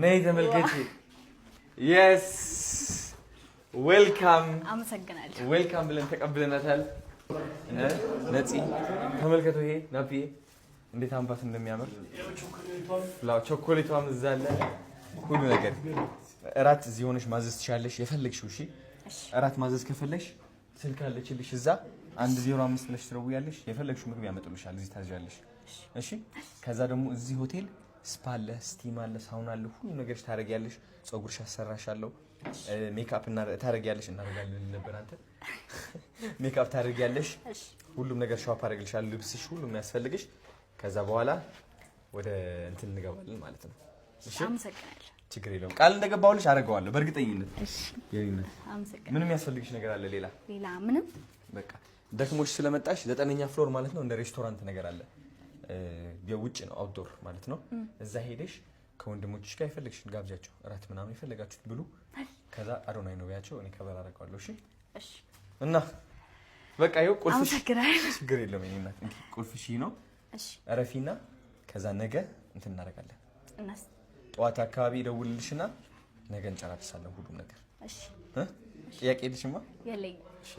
ነይ ተመልከቺ yes welcome አመሰግናለሁ welcome ብለን ተቀብለናታል ነፂ ተመልከቱ ይሄ ናፒዬ እንዴት አምባስ እንደሚያምር ቾኮሌቷም እዛ አለ ሁሉ ነገር እራት እዚህ ሆነሽ ማዘዝ ትችያለሽ የፈለግሽው እሺ እራት ማዘዝ ከፈለሽ ስልክ አለችልሽ እዛ 105 ብለሽ ትደውያለሽ የፈለግሽው ምግብ ያመጡልሻል እዚህ ታዝዣለሽ እሺ ከዛ ደግሞ እዚህ ሆቴል ስፓ አለ ስቲም አለ ሳውና አለ ሁሉ ነገር ታረጋያለሽ ጸጉርሽ አሰራሻለሁ ሜካፕ እና ታረጋያለሽ እናረጋለን ነበር አንተ ሜካፕ ታረጋያለሽ ሁሉም ነገር ሻፕ አረጋልሻለሁ ልብስሽ ሁሉም ያስፈልግሽ ከዛ በኋላ ወደ እንትን እንገባለን ማለት ነው እሺ አመሰግናለሁ ችግር የለውም ቃል እንደገባውልሽ አረጋዋለሁ በእርግጠኝነት እሺ የኔነት አመሰግናለሁ ምንም ያስፈልግሽ ነገር አለ ሌላ ምንም በቃ ደክሞሽ ስለመጣሽ 9ኛ ፍሎር ማለት ነው እንደ ሬስቶራንት ነገር አለ የውጭ ነው አውትዶር ማለት ነው እዛ ሄደሽ ከወንድሞችሽ ጋር ይፈልግሽን ጋብዣቸው እራት ምናምን ይፈልጋችሁት ብሉ ከዛ አዶናይ ነው ያቸው እኔ ከበር አረጋዋለሁ እሺ እሺ እና በቃ ይኸው ቁልፍሽ አመሰግናለሁ ችግር የለውም የኔነት ቁልፍሽ ነው እሺ አረፊና ከዛ ነገ እንትን እናደርጋለን እናስ ጠዋት አካባቢ ደውልልሽና ነገ እንጨራርሳለን ሁሉም ነገር እሺ ጥያቄ ልሽማ የለኝ እሺ